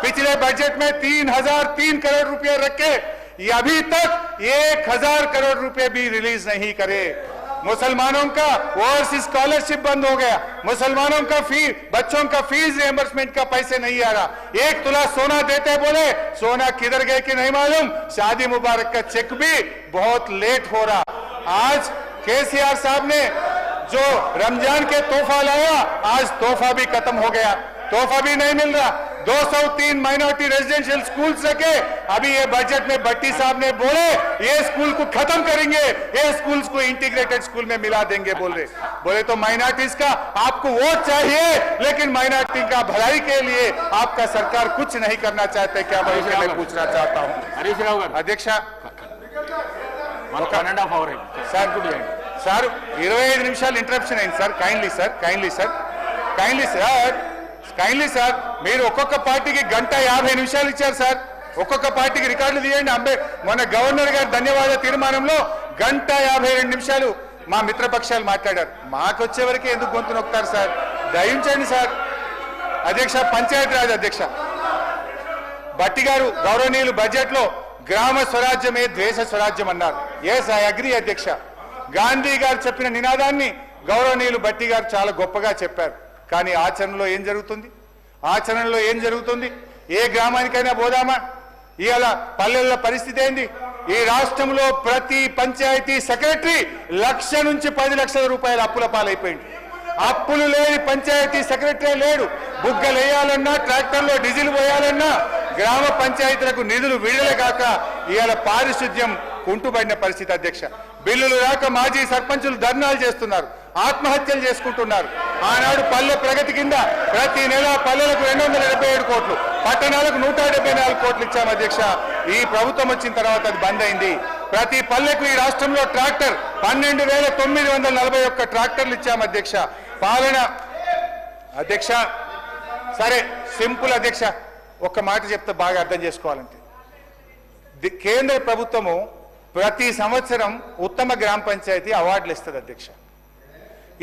पिछले बजट में 3003 करोड़ रुपए रखे, ये अभी तक 1000 करोड़ रुपए भी रिलीज नहीं करे। मुसलमानों का ओवरसीज स्कॉलरशिप बंद हो गया, मुसलमानों का बच्चों का फीस रिएंबर्समेंट का पैसे नहीं आ रहा। 1 तुला सोना देते बोले, सोना किधर गए कि नहीं मालूम। शादी मुबारक का चेक भी बहुत लेट हो रहा। आज केसीआर साहब ने जो रमजान के तोहफा लाया, आज तोहफा भी खत्म हो गया, तोहफा भी नहीं मिल रहा। 203 माइनॉरिटी रेजिडेंशियल स्कूल्स रखे, अभी ये बजट में भट्टी साहब ने बोले ये स्कूल को खत्म करेंगे, ये स्कूल्स को इंटीग्रेटेड स्कूल में मिला देंगे। बोले तो माइनॉरिटीज का आपको वोट चाहिए, लेकिन माइनॉरिटी का भलाई के लिए आपका सरकार कुछ नहीं करना चाहते क्या, मैं पूछना चाहता हूँ। अध्यक्ष సార్ 25 నిమిషాలు ఇంటరప్షన్ అయింది సార్. కైండ్లీ సార్ మీరు ఒక్కొక్క పార్టీకి 1:50 నిమిషాలు ఇచ్చారు సార్. ఒక్కొక్క పార్టీకి రికార్డులు తీయండి. మొన్న గవర్నర్ గారి ధన్యవాద తీర్మానంలో 1:52 నిమిషాలు మా మిత్రపక్షాలు మాట్లాడారు. మాకు వచ్చే వరకే ఎందుకు గొంతు నొక్కుతారు సార్? దయించండి సార్. అధ్యక్ష, పంచాయతీరాజ్ అధ్యక్ష భట్టి గారు గౌరవనీయులు బడ్జెట్ లో గ్రామ స్వరాజ్యమే దేశ స్వరాజ్యం అన్నారు. ఎస్, ఐ అగ్రీ అధ్యక్ష. గాంధీ గారు చెప్పిన నినాదాన్ని గౌరవనీయులు భట్టి గారు చాలా గొప్పగా చెప్పారు. కానీ ఆచరణలో ఏం జరుగుతుంది? ఏ గ్రామానికైనా పోదామా? ఇవాళ పల్లెల పరిస్థితి ఏంది? ఈ రాష్ట్రంలో ప్రతి పంచాయతీ సెక్రటరీ 1,00,000 నుంచి 10 లక్షల రూపాయల అప్పుల పాలైపోయింది. అప్పులు లేని పంచాయతీ సెక్రటరీ లేడు. బుగ్గలు వేయాలన్నా, ట్రాక్టర్లో డీజిల్ పోయాలన్నా గ్రామ పంచాయతీలకు నిధులు విడుదల కాక ఇవాళ పారిశుద్ధ్యం కుంటుబడిన పరిస్థితి అధ్యక్ష. బిల్లులు రాక మాజీ సర్పంచులు ధర్నాలు చేస్తున్నారు, ఆత్మహత్యలు చేసుకుంటున్నారు. ఆనాడు పల్లె ప్రగతి కింద ప్రతి నెల పల్లెలకు 277 కోట్లు, పట్టణాలకు 174 కోట్లు ఇచ్చాము అధ్యక్ష. ఈ ప్రభుత్వం వచ్చిన తర్వాత అది బంద్ అయింది. ప్రతి పల్లెకు ఈ రాష్ట్రంలో ట్రాక్టర్ 12,941 ట్రాక్టర్లు ఇచ్చాము అధ్యక్ష. పాలన అధ్యక్ష సరే సింపుల్ అధ్యక్ష, ఒక్క మాట చెప్తే బాగా అర్థం చేసుకోవాలంటే, కేంద్ర ప్రభుత్వము ప్రతి సంవత్సరం ఉత్తమ గ్రామ పంచాయతీ అవార్డులు ఇస్తుంది అధ్యక్ష.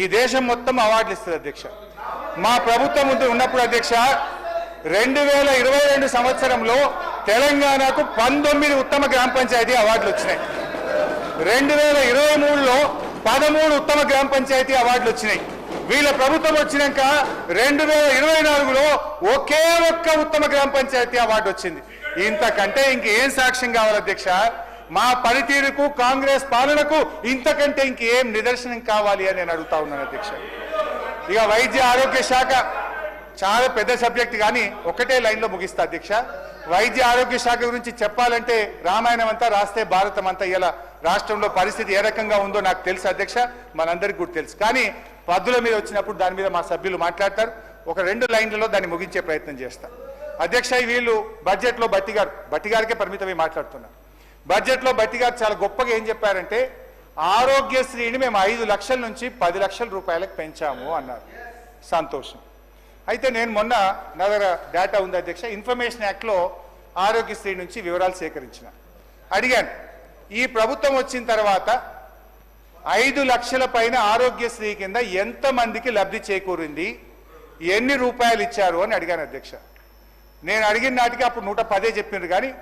ఈ దేశం మొత్తం అవార్డులు ఇస్తుంది అధ్యక్ష. మా ప్రభుత్వం ఉన్నప్పుడు అధ్యక్ష 2022 సంవత్సరంలో తెలంగాణకు 19 ఉత్తమ గ్రామ పంచాయతీ అవార్డులు వచ్చినాయి. 2023లో 13 ఉత్తమ గ్రామ పంచాయతీ అవార్డులు వచ్చినాయి. వీళ్ళ ప్రభుత్వం వచ్చినాక 2024లో ఒకే ఒక్క ఉత్తమ గ్రామ పంచాయతీ అవార్డు వచ్చింది. ఇంతకంటే ఇంకేం సాక్ష్యం కావాలి అధ్యక్ష? మా పనితీరుకు, కాంగ్రెస్ పాలనకు ఇంతకంటే ఇంకేం నిదర్శనం కావాలి అని నేను అడుగుతా ఉన్నాను అధ్యక్ష. ఇక వైద్య ఆరోగ్య శాఖ చాలా పెద్ద సబ్జెక్ట్, కానీ ఒకటే లైన్లో ముగిస్తా అధ్యక్ష. వైద్య ఆరోగ్య శాఖ గురించి చెప్పాలంటే రామాయణం అంతా రాస్తే భారతం అంతా. ఇలా రాష్ట్రంలో పరిస్థితి ఏ రకంగా ఉందో నాకు తెలుసు అధ్యక్ష, మనందరికీ కూడా తెలుసు. కానీ పద్దుల మీద వచ్చినప్పుడు దాని మీద మా సభ్యులు మాట్లాడతారు. ఒక 2 లైన్లలో దాన్ని ముగించే ప్రయత్నం చేస్తా అధ్యక్ష. వీళ్ళు బడ్జెట్లో భట్టి గారికే పరిమితమై మాట్లాడుతున్నారు. బడ్జెట్లో భట్టి గారు చాలా గొప్పగా ఏం చెప్పారంటే, ఆరోగ్యశ్రీని మేము 5 లక్షల నుంచి 10 లక్షల రూపాయలకు పెంచాము అన్నారు. సంతోషం. అయితే నేను మొన్న నా దగ్గర డేటా ఉంది అధ్యక్ష, ఇన్ఫర్మేషన్ యాక్ట్లో ఆరోగ్యశ్రీ నుంచి వివరాలు సేకరించిన. అడిగాను, ఈ ప్రభుత్వం వచ్చిన తర్వాత 5 లక్షల పైన ఆరోగ్యశ్రీ కింద ఎంతమందికి లబ్ధి చేకూరింది, ఎన్ని రూపాయలు ఇచ్చారు అని అడిగాను అధ్యక్ష. నేను అడిగిన నాటికి అప్పుడు 110 చెప్పిండ్రు, కానీ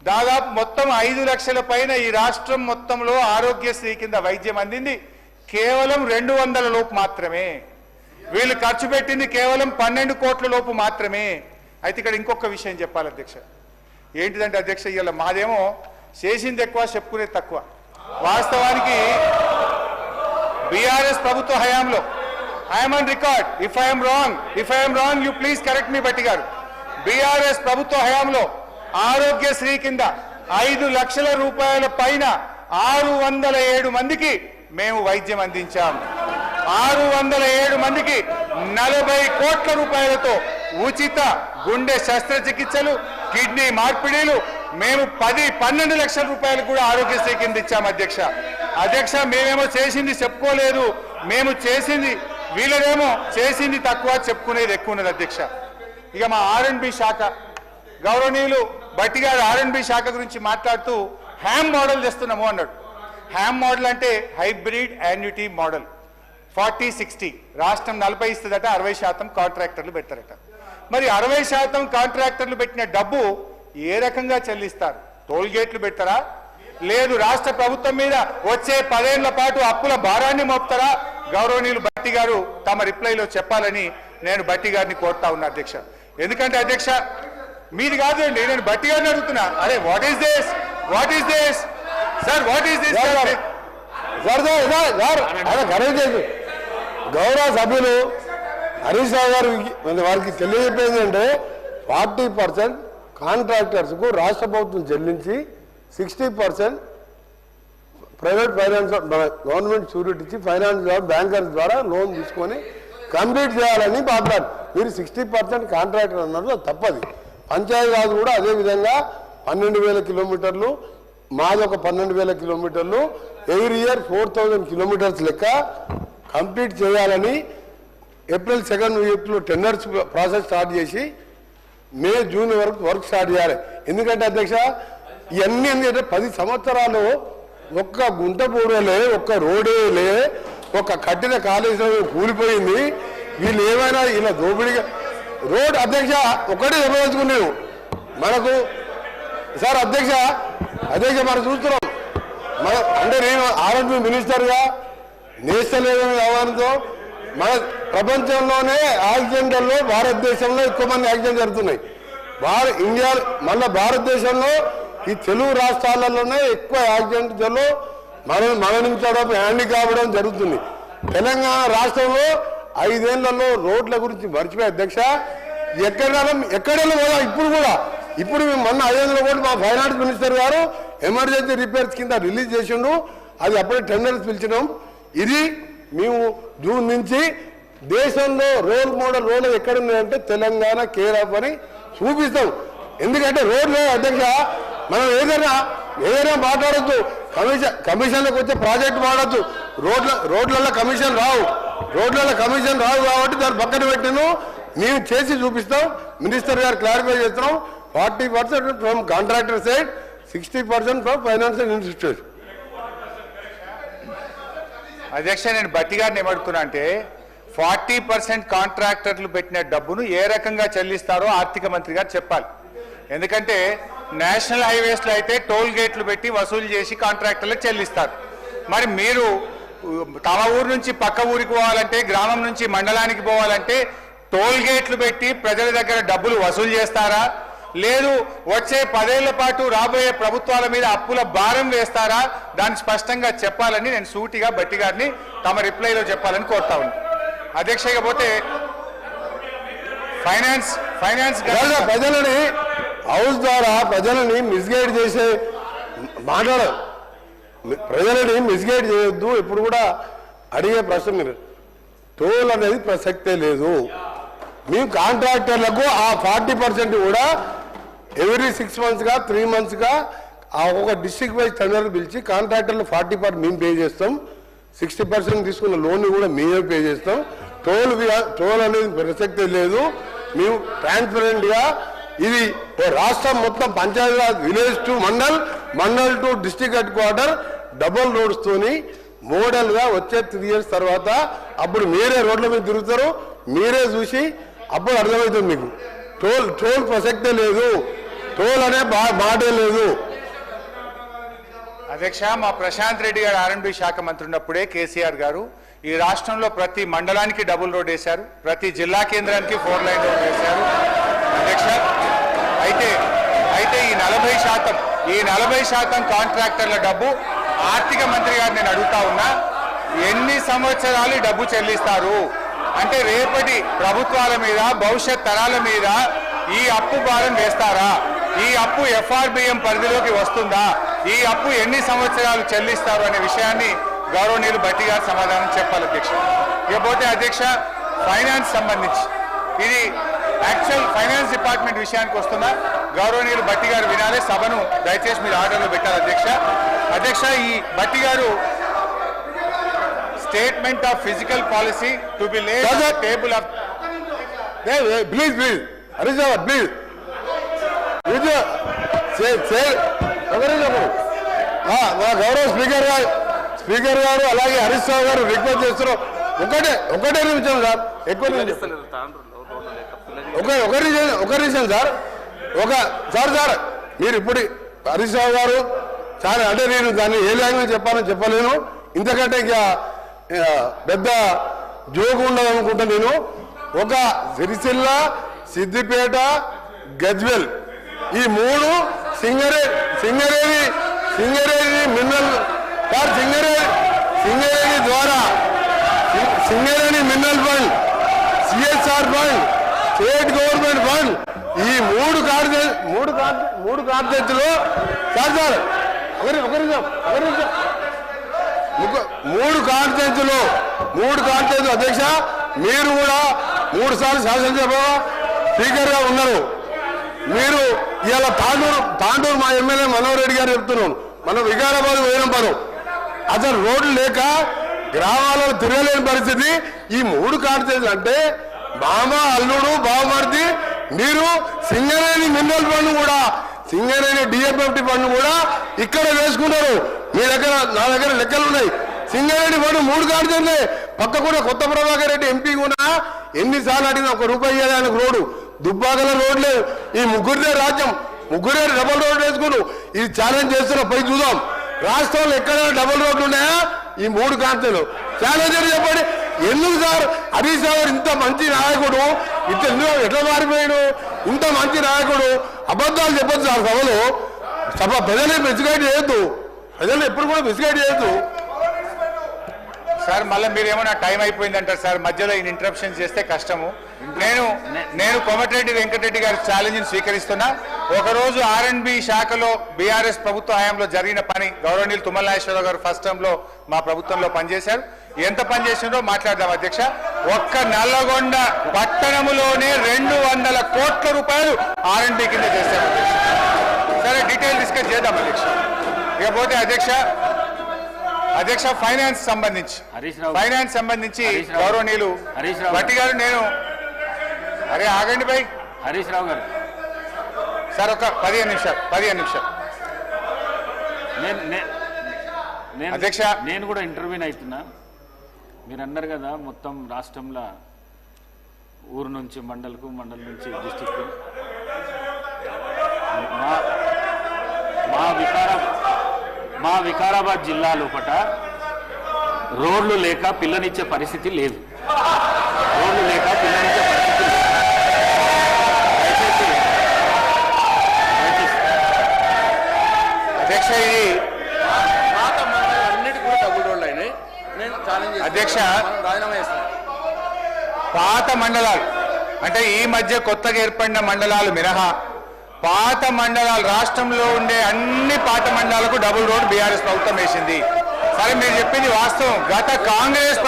దాదాపు మొత్తం 5 లక్షల పైన ఈ రాష్ట్రం మొత్తంలో ఆరోగ్యశ్రీ కింద వైద్యం అందింది కేవలం 200 లోపు మాత్రమే. వీళ్ళు ఖర్చు పెట్టింది కేవలం 12 కోట్ల లోపు మాత్రమే. అయితే ఇక్కడ ఇంకొక విషయం చెప్పాలి అధ్యక్ష. ఏంటిదంటే అధ్యక్ష, ఇవాళ మాదేమో చేసింది ఎక్కువ, చెప్పుకునేది తక్కువ. వాస్తవానికి బీఆర్ఎస్ ప్రభుత్వ హయాంలో, I'm on record, if I'm wrong you please correct me Bhatti గారు. బీఆర్ఎస్ ప్రభుత్వ హయాంలో ఆరోగ్యశ్రీ కింద 5 లక్షల రూపాయల పైన 607 మందికి మేము వైద్యం అందించాం. 607 మందికి 40 కోట్ల రూపాయలతో ఉచిత గుండె శస్త్రచికిత్సలు, కిడ్నీ మార్పిడిలు మేము 10-12 లక్షల రూపాయలు కూడా ఆరోగ్యశ్రీ కింద ఇచ్చాం అధ్యక్ష. మేమేమో చేసింది చెప్పుకోలేదు, మేము చేసింది, వీళ్ళేమో చేసింది తక్కువ, చెప్పుకునేది ఎక్కువ ఉన్నది అధ్యక్ష. ఇక మా R&B శాఖ గౌరవనీయులు భట్టి గారు R&B శాఖ గురించి మాట్లాడుతూ హ్యామ్ మోడల్ చేస్తున్నాము అన్నాడు. హ్యామ్ మోడల్ అంటే హైబ్రిడ్ యాన్యుటీ మోడల్. 40-60 రాష్ట్రం 40 ఇస్తుందట, 60% కాంట్రాక్టర్లు పెడతారట. మరి 60% కాంట్రాక్టర్లు పెట్టిన డబ్బు ఏ రకంగా చెల్లిస్తారు? టోల్ గేట్లు పెడతారా, లేదు రాష్ట్ర ప్రభుత్వం మీద వచ్చే 10 ఏళ్ల పాటు అప్పుల భారాన్ని మోపుతారా? గౌరవనీయులు భట్టి గారు తమ రిప్లైలో చెప్పాలని నేను భట్టి గారిని కోరుతా ఉన్నా అధ్యక్ష. ఎందుకంటే అధ్యక్ష మీది కాదండి, నేను భట్టి గారిని అడుగుతున్నా. అరే what is this sir, what is this? గౌరవ సభ్యులు హరీష్ రావు గారు వారికి తెలియజెప్పేది అంటే 40% కాంట్రాక్టర్స్కు రాష్ట్ర ప్రభుత్వం చెల్లించి 60% ప్రైవేట్ ఫైనాన్స్ గవర్నమెంట్ షూరిటీ ఇచ్చి ఫైనాన్స్ బ్యాంకర్స్ ద్వారా లోన్ తీసుకొని కంప్లీట్ చేయాలని మాట్లాడు. మీరు 60% కాంట్రాక్టర్ అన్నారు, తప్పది. పంచాయతీరాజ్ కూడా అదేవిధంగా 12,000 కిలోమీటర్లు, మాది ఒక 12,000 కిలోమీటర్లు, ఎవ్రీ ఇయర్ 4,000 కిలోమీటర్స్ లెక్క కంప్లీట్ చేయాలని ఏప్రిల్ 2nd వీక్లో టెండర్స్ ప్రాసెస్ స్టార్ట్ చేసి మే జూన్ వరకు వర్క్ స్టార్ట్ చేయాలి. ఎందుకంటే అధ్యక్ష ఇవన్నీ ఎందుకంటే 10 సంవత్సరాలు ఒక్క గుంట పూడలే, ఒక్క రోడే లే, ఒక కట్టిన కాలేజీ కూలిపోయింది. వీళ్ళు ఏమైనా ఇలా దోపిడిగా రోడ్ అధ్యక్ష ఒకటే చెప్పదలుచుకున్నాను మనకు సార్ అధ్యక్ష మనం చూస్తున్నాం. మన అంటే నేను ఆర్ఎండ్బి మినిస్టర్గా నేషనల్ వ్యవహారంతో మన ప్రపంచంలోనే యాక్సిడెంట్లలో భారతదేశంలో ఎక్కువ మంది యాక్సిడెంట్ జరుగుతున్నాయి. ఇండియా మళ్ళీ భారతదేశంలో ఈ తెలుగు రాష్ట్రాలలోనే ఎక్కువ యాక్సిడెంట్లలో మరణించడం, హ్యాండీ కావడం జరుగుతుంది. తెలంగాణ రాష్ట్రంలో 5 ఏళ్లలో రోడ్ల గురించి మర్చిపోయి అధ్యక్ష ఎక్కడైనా పోదా. ఇప్పుడు మేము మొన్న 500 కోట్లు మా ఫైనాన్స్ మినిస్టర్ గారు ఎమర్జెన్సీ రిపేర్స్ కింద రిలీజ్ చేసిండు. అది అప్పుడే టెండర్స్ పిలిచినాం. ఇది మేము జూన్ నుంచి దేశంలో రోల్ మోడల్ రోడ్లు ఎక్కడున్నాయంటే తెలంగాణ కేర్ ఆఫ్ అని చూపిస్తాం. ఎందుకంటే రోడ్లు అధ్యక్ష మనం ఏదైనా మాట్లాడద్దు, కమిషన్లకు వచ్చే ప్రాజెక్టు వాడద్దు. రోడ్లలో కమిషన్ రావు కాబట్టి దాన్ని పక్కన పెట్టిను. మేము చేసి చూపిస్తాం. మినిస్టర్ గారు క్లారిఫై చేస్తున్నాం. 40% from contractor side, 60% from financial institution. అధ్యక్ష నేను భట్టి గారిని ఏమడుతున్నా అంటే 40% కాంట్రాక్టర్లు పెట్టిన డబ్బును ఏ రకంగా చెల్లిస్తారో ఆర్థిక మంత్రి గారు చెప్పాలి. ఎందుకంటే నేషనల్ హైవేస్లో అయితే టోల్ గేట్లు పెట్టి వసూలు చేసి కాంట్రాక్టర్లకు చెల్లిస్తారు. మరి మీరు తమ ఊరు నుంచి పక్క ఊరికి పోవాలంటే, గ్రామం నుంచి మండలానికి పోవాలంటే టోల్ గేట్లు పెట్టి ప్రజల దగ్గర డబ్బులు వసూలు చేస్తారా, లేదు వచ్చే 10 ఏళ్ల పాటు రాబోయే ప్రభుత్వాల మీద అప్పుల భారం వేస్తారా? దాన్ని స్పష్టంగా చెప్పాలని నేను సూటిగా భట్టి గారిని తమ రిప్లైలో చెప్పాలని కోరుతా ఉన్నాను అధ్యక్ష. ఇకపోతే ఫైనాన్స్ ప్రజలని హౌస్ ద్వారా ప్రజలని మిస్గైడ్ చేసే ప్రజలని మిస్గైడ్ చేయొద్దు. ఇప్పుడు కూడా అడిగే ప్రశ్న మీరు టోల్ అనేది ప్రసక్తే లేదు. మేము కాంట్రాక్టర్లకు ఆ 40% కూడా ఎవ్రీ 6 మంత్స్గా 3 మంత్స్గా ఒక డిస్ట్రిక్ట్ వైజ్ టెండర్ పిలిచి కాంట్రాక్టర్లు 40% మేము పే చేస్తాం. 60% తీసుకున్న లోన్ కూడా మేమే పే చేస్తాం. టోల్ అనేది ప్రసక్తే లేదు. మేము ట్రాన్స్పరెంట్గా ఇది రాష్ట్రం మొత్తం Panchayati Raj village to mandal to district headquarter double రోడ్స్తోని మోడల్గా వచ్చే 3 years తర్వాత అప్పుడు మీరే రోడ్ల మీద తిరుగుతారు, మీరే చూసి అప్పుడు అర్థమవుతుంది మీకు. టోల్ ప్రసక్తే లేదు, టోల్ అనే మాటే లేదు. అధ్యక్ష మా ప్రశాంత్ రెడ్డి గారు ఆర్ఎండ్బి శాఖ మంత్రి ఉన్నప్పుడే కేసీఆర్ గారు ఈ రాష్ట్రంలో ప్రతి మండలానికి డబుల్ రోడ్ వేశారు, ప్రతి జిల్లా కేంద్రానికి 4 లైన్ రోడ్ వేశారు అధ్యక్ష. అయితే ఈ 40% కాంట్రాక్టర్ల డబ్బు ఆర్థిక మంత్రి గారు నేను అడుగుతా ఉన్నా, ఎన్ని సంవత్సరాలు డబ్బు చెల్లిస్తారు? అంటే రేపటి ప్రభుత్వాల మీద, భవిష్యత్ తరాల మీద ఈ అప్పు భారం వేస్తారా? ఈ అప్పు FRBM పరిధిలోకి వస్తుందా? ఈ అప్పు ఎన్ని సంవత్సరాలు చెల్లిస్తారు అనే విషయాన్ని గౌరవనీయులు భట్టి గారు సమాధానం చెప్పాలి అధ్యక్ష. ఇకపోతే అధ్యక్ష ఫైనాన్స్ సంబంధించి ఇది యాక్చువల్ ఫైనాన్స్ డిపార్ట్మెంట్ విషయానికి వస్తున్నా, గౌరవనీయులు భట్టి గారు వినాలి, సభను దయచేసి మీరు ఆర్డర్లో పెట్టాలి అధ్యక్ష. ఈ భట్టి గారు statement of physical policy to be laid on the table off please Harish Rao please గౌరవ స్పీకర్ గారు అలాగే హరీష్ రావు గారు రిక్వెస్ట్ చేస్తున్నారు. ఒకటే నిమిషం సార్, ఎక్కువ ఒక రీజన్ సార్ సార్ మీరు ఇప్పుడు హరీష్ రావు గారు చాలా అంటే నేను దాన్ని ఏ లాంగ్వేజ్ చెప్పాలని చెప్పలేను, ఇంతకంటే ఇంకా పెద్ద జోగు ఉండదు అనుకుంటా. నేను ఒక సిరిసిల్ల, సిద్దిపేట, గజ్వెల్ ఈ మూడు సింగరేణి మినరల్ సార్ సింగరేణి ద్వారా Singareni mineral fund, CSR fund, state government fund ఈ మూడు కార్యదర్శులు సార్ మూడు కార్యదర్శులు అధ్యక్ష మీరు కూడా 3 సార్లు శాసనసభ స్పీకర్ గా ఉన్నారు. మీరు ఇవాళ తాండూరు మా ఎమ్మెల్యే మనోహర్ రెడ్డి గారు చెప్తున్నాను, మనం వికారాబాద్ పోయినంపారు అసలు రోడ్లు లేక గ్రామాలలో తిరగలేని పరిస్థితి. ఈ 3 కార్యదర్శులు అంటే మామ, అల్లుడు, బావమర్ది. మీరు సింగరేణి మినరల్ ఫండ్ కూడా, సింగరేణి డిఎఫ్ఎఫ్టి ఫండ్ కూడా ఇక్కడ వేసుకున్నారు. మీ దగ్గర నా దగ్గర లెక్కలు ఉన్నాయి. సింగరేణి ఫండ్ 3 కార్యదర్శులే. పక్క కూడా కొత్త ప్రభాకర్ రెడ్డి ఎంపీ కూడా ఎన్నిసార్లు అడిగినా ₹1 ఇయ్యాలి ఆయనకు రోడ్డు. దుబ్బాకల రోడ్ లేదు. ఈ ముగ్గురిదే రాజ్యం, ముగ్గురే డబల్ రోడ్ వేసుకున్నారు. ఇది ఛాలెంజ్ చేస్తున్నా, పై చూద్దాం రాష్ట్రంలో ఎక్కడైనా డబల్ రోడ్లు ఉన్నాయా? ఈ 3 కార్తలు ఛాలెంజ్ చెప్పండి. ఎందుకు సార్ హరీష్ రావు ఇంత మంచి నాయకుడు ఎట్లా మారిపోయాడు? ఇంత మంచి నాయకుడు అబద్ధాలు చెప్పొచ్చు సార్ సభ ప్రజల్ని మిస్గైడ్ చేయొద్దు, ప్రజలు ఎప్పుడు కూడా మిస్గైడ్ చేయొద్దు సార్. మళ్ళీ మీరు ఏమన్నా టైం అయిపోయిందంటారు సార్, మధ్యలో ఈ ఇంటరప్షన్ చేస్తే కష్టము. నేను కోమటిరెడ్డి వెంకటరెడ్డి గారి ఛాలెంజ్ స్వీకరిస్తున్నా. ఒకరోజు R&B శాఖలో బీఆర్ఎస్ ప్రభుత్వ హయాంలో జరిగిన పని గౌరవనీయులు తుమ్మల నాగేశ్వరరావు గారు ఫస్ట్ టర్మ్ లో మా ప్రభుత్వంలో పనిచేశారు. ఎంత పనిచేసిందో మాట్లాడదాం అధ్యక్ష. ఒక్క నల్లగొండ పట్టణములోనే 200 కోట్ల రూపాయలు R&B కింద చేశారు అధ్యక్ష. సరే డీటెయిల్ డిస్కస్ చేద్దాం అధ్యక్ష. ఇకపోతే అధ్యక్ష ఫైనాన్స్ సంబంధించి గౌరవనీయులు భట్టి గారు నేను ఆగండి భాయ్ హరీష్ రావు గారు సార్ ఒక 15 నిమిషాలు అధ్యక్ష. నేను కూడా ఇంటర్వ్యూని అవుతున్నా. మీరు అన్నారు కదా మొత్తం రాష్ట్రంలో ఊరు నుంచి మండల్ నుంచి డిస్టిక్ మా వికారాబాద్ జిల్లా లోపట రోడ్లు లేక పిల్లనిచ్చే పరిస్థితి లేదు. అధ్యక్ష ఇది అన్నిటి కూడా డబుల్ రోడ్లు అయినాయి. నేను ఛాలెంజ్ అధ్యక్ష రాజీనామా చేస్తాను. పాత మండలాలు అంటే ఈ మధ్య కొత్తగా ఏర్పడిన మండలాలు మినహా పాత మండలాలు రాష్ట్రంలో ఉండే అన్ని పాత మండలాలకు డబుల్ రోడ్ బీఆర్ఎస్ ప్రభుత్వం వేసింది. సరే మీరు చెప్పింది వాస్తవం. గత కాంగ్రెస్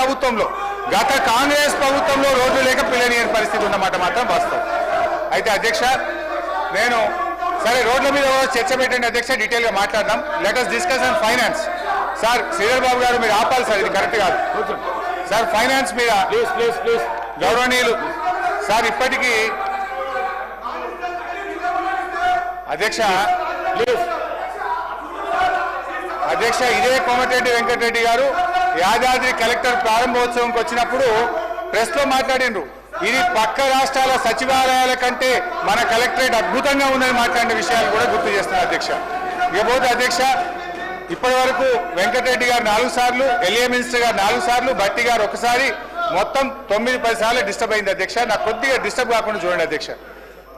ప్రభుత్వంలో రోడ్లు లేక పిల్లనియని పరిస్థితి ఉన్నమాట మాత్రం వాస్తవం. అయితే అధ్యక్ష నేను సరే రోడ్ల మీద చర్చ పెట్టండి అధ్యక్ష, డీటెయిల్ గా మాట్లాడదాం. Let us discuss on finance. Sir Sridhar Babu గారు మీరు ఆపాలి సార్, ఇది కరెక్ట్ కాదు సార్. ఫైనాన్స్ మీద ప్లీజ్ గౌరవనీయులు సార్ ఇప్పటికీ అధ్యక్ష ఇదే కోమటిరెడ్డి వెంకటరెడ్డి గారు యాదాద్రి కలెక్టర్ ప్రారంభోత్సవంకి వచ్చినప్పుడు ప్రెస్ లో మాట్లాడిండ్రు. ఇది పక్క రాష్ట్రాల సచివాలయాల కంటే మన కలెక్టరేట్ అద్భుతంగా ఉందని మాట్లాడిన విషయాలు కూడా గుర్తు చేస్తున్నారు అధ్యక్ష. ఇకపోతే అధ్యక్ష ఇప్పటి వరకు వెంకటరెడ్డి గారు 4 సార్లు, ఎల్ఏ మినిస్టర్ గారు 4 సార్లు, భట్టి గారు 1 సారి, మొత్తం 9-10 సార్లు డిస్టర్బ్ అయింది అధ్యక్ష. నాకు కొద్దిగా డిస్టర్బ్ కాకుండా చూడండి అధ్యక్ష.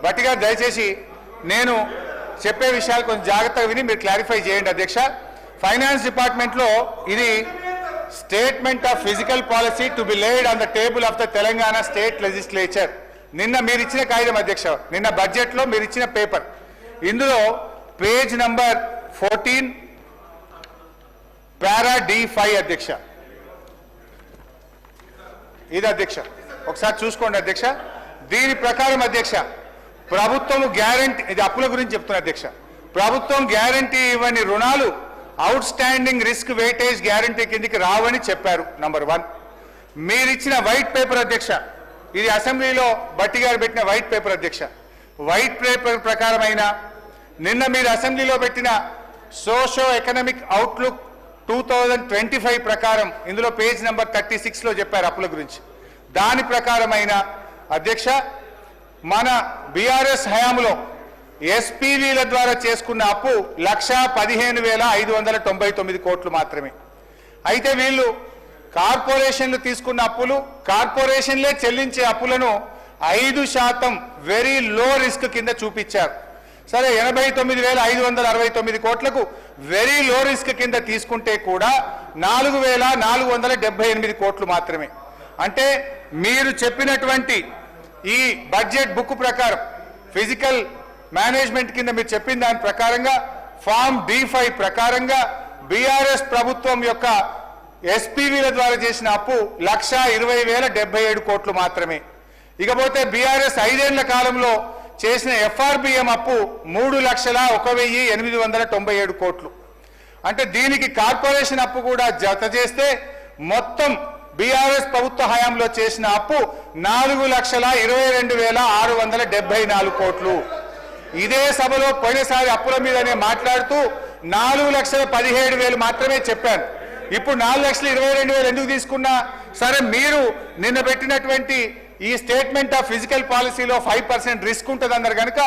భట్టి గారు దయచేసి నేను చెప్పే విషయాలు కొంచెం జాగ్రత్తగా విని మీరు క్లారిఫై చేయండి అధ్యక్ష. ఫైనాన్స్ డిపార్ట్మెంట్ లో ఇది statement of physical policy to be laid on the table of the Telangana state legislature. నిన్న మీరు ఇచ్చిన కాగితం అధ్యక్ష, నిన్న బడ్జెట్ లో మీరు ఇచ్చిన పేపర్, ఇందులో పేజ్ నంబర్ 14 పారా D5 అధ్యక్ష. ఇది అధ్యక్ష ఒకసారి చూసుకోండి అధ్యక్ష. దీని ప్రకారం అధ్యక్ష ప్రభుత్వం గ్యారంటీ, ఇది అప్పుల గురించి చెప్తున్నా అధ్యక్ష, ప్రభుత్వం గ్యారంటీ ఇవ్వని రుణాలు out standing risk weightage guarantee కిందికి రావని చెప్పారు. నంబర్ 1 మీరిచ్చిన వైట్ పేపర్ అధ్యక్ష, ఇది అసెంబ్లీలో భట్టి గారు పెట్టిన వైట్ పేపర్ అధ్యక్ష. వైట్ పేపర్ ప్రకారమైన నిన్న మీరు అసెంబ్లీలో పెట్టిన సోషో ఎకనామిక్ అవుట్లుక్ 2025 ప్రకారం ఇందులో పేజ్ నెంబర్ 36లో చెప్పారు అప్పుల గురించి. దాని ప్రకారమైన అధ్యక్ష మన బీఆర్ఎస్ హయాంలో ఎస్పీవీల ద్వారా చేసుకున్న అప్పు 1,15,599 కోట్లు మాత్రమే. అయితే వీళ్ళు కార్పొరేషన్లు తీసుకున్న అప్పులు, కార్పొరేషన్లే చెల్లించే అప్పులను 5% వెరీ లో రిస్క్ కింద చూపించారు. సరే 89,569 కోట్లకు వెరీ లో రిస్క్ కింద తీసుకుంటే కూడా 4,478 కోట్లు మాత్రమే. అంటే మీరు చెప్పినటువంటి ఈ బడ్జెట్ బుక్ ప్రకారం ఫిజికల్ మేనేజ్మెంట్ కింద మీరు చెప్పిన దాని ప్రకారంగా ఫామ్ D5 ప్రకారంగా బీఆర్ఎస్ ప్రభుత్వం యొక్క ఎస్పీవీల ద్వారా చేసిన అప్పు 1,20,077 కోట్లు మాత్రమే. ఇకపోతే బీఆర్ఎస్ 5 ఏళ్ల కాలంలో చేసిన FRBM అప్పు 3,01,897 కోట్లు. అంటే దీనికి కార్పొరేషన్ అప్పు కూడా జత చేస్తే మొత్తం బీఆర్ఎస్ ప్రభుత్వ హయాంలో చేసిన అప్పు 4,22,674 కోట్లు. ఇదే సభలో పోయినసారి అప్పుల మీదనే మాట్లాడుతూ 4,17,000 మాత్రమే చెప్పాను. ఇప్పుడు 4,22,000 ఎందుకు తీసుకున్నా? సరే మీరు నిన్న పెట్టినటువంటి ఈ స్టేట్మెంట్ ఆఫ్ ఫిజికల్ పాలసీలో 5% రిస్క్ ఉంటుంది అన్నారు కనుక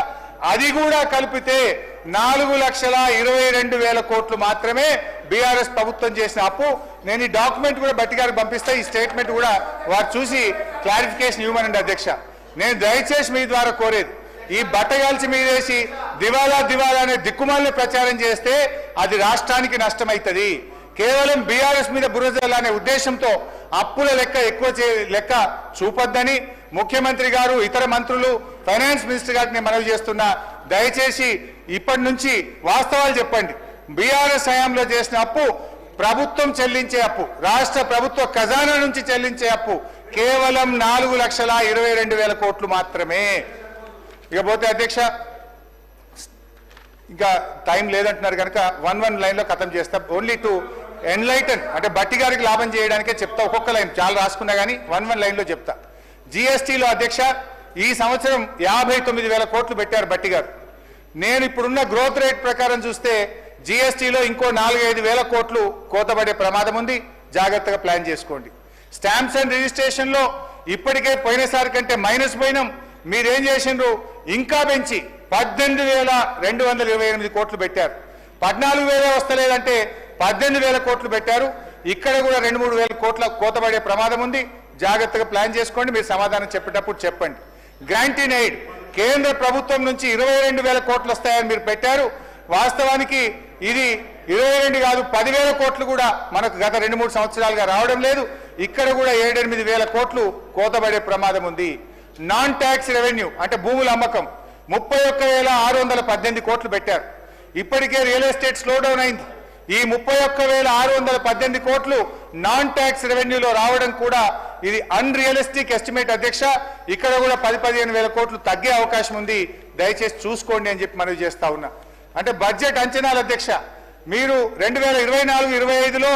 అది కూడా కలిపితే 4,22,000 కోట్లు మాత్రమే బీఆర్ఎస్ ప్రభుత్వం చేసిన అప్పు. నేను ఈ డాక్యుమెంట్ కూడా బట్టి గారికి పంపిస్తా, ఈ స్టేట్మెంట్ కూడా వారు చూసి క్లారిఫికేషన్ ఇవ్వమనండి అధ్యక్ష. నేను దయచేసి మీ ద్వారా కోరేది, ఈ బట్టగాల్చి మీదేసి దివాలా దివాలా అనే దిక్కుమాలను ప్రచారం చేస్తే అది రాష్ట్రానికి నష్టమవుతుంది. కేవలం బీఆర్ఎస్ మీద బురజల్లానే ఉద్దేశంతో అప్పుల ఎక్కువ లెక్క చూపొద్దని ముఖ్యమంత్రి గారు, ఇతర మంత్రులు, ఫైనాన్స్ మినిస్టర్ గారిని మనవి చేస్తున్నా. దయచేసి ఇప్పటి నుంచి వాస్తవాలు చెప్పండి. బీఆర్ఎస్ హయాంలో చేసిన అప్పు ప్రభుత్వం చెల్లించే అప్పు, రాష్ట్ర ప్రభుత్వ ఖజానా నుంచి చెల్లించే అప్పు కేవలం 4,22,000 కోట్లు మాత్రమే. ఇకపోతే అధ్యక్ష ఇంకా టైం లేదంటున్నారు కనుక 1 లైన్లో ఖతం చేస్తా. ఓన్లీ టు ఎన్లైటన్, అంటే బట్టి గారికి లాభం చేయడానికే చెప్తా. ఒక్కొక్క లైన్ చాలా రాసుకున్నా కానీ 1 లైన్లో చెప్తా. జిఎస్టీలో అధ్యక్ష ఈ సంవత్సరం 59,000 కోట్లు పెట్టారు బట్టి గారు. నేను ఇప్పుడున్న గ్రోత్ రేట్ ప్రకారం చూస్తే జిఎస్టీలో ఇంకో 4,5,000 కోట్లు కోతపడే ప్రమాదం ఉంది. జాగ్రత్తగా ప్లాన్ చేసుకోండి. స్టాంప్స్ అండ్ రిజిస్ట్రేషన్లో ఇప్పటికే పోయినసారి కంటే మైనస్ పోయినాం. మీరేం చేసిండ్రు? ఇంకా పెంచి 18,228 కోట్లు పెట్టారు. 14,000 వస్తలేదంటే 18,000 కోట్లు పెట్టారు. ఇక్కడ కూడా 2-3 కోట్ల కోతపడే ప్రమాదం ఉంది. జాగ్రత్తగా ప్లాన్ చేసుకోండి. మీరు సమాధానం చెప్పేటప్పుడు చెప్పండి. గ్రాంట్ ఇన్ ఎయిడ్ కేంద్ర ప్రభుత్వం నుంచి 22,000 కోట్లు వస్తాయని మీరు పెట్టారు. వాస్తవానికి ఇది 22 కాదు 10,000 కోట్లు కూడా మనకు గత 2-3 సంవత్సరాలుగా రావడం లేదు. ఇక్కడ కూడా 7-8,000 కోట్లు కోతపడే ప్రమాదం ఉంది. నాన్ ట్యాక్స్ రెవెన్యూ అంటే భూముల అమ్మకం 31,618 కోట్లు పెట్టారు. ఇప్పటికే రియల్ ఎస్టేట్ స్లో డౌన్ అయింది. ఈ 31,618 కోట్లు నాన్ ట్యాక్స్ రెవెన్యూలో రావడం కూడా ఇది అన్రియలిస్టిక్ ఎస్టిమేట్ అధ్యక్ష. ఇక్కడ కూడా 10-15,000 కోట్లు తగ్గే అవకాశం ఉంది. దయచేసి చూసుకోండి అని చెప్పి మనవి చేస్తా ఉన్నా. అంటే బడ్జెట్ అంచనాలు అధ్యక్ష, మీరు 2024-25లో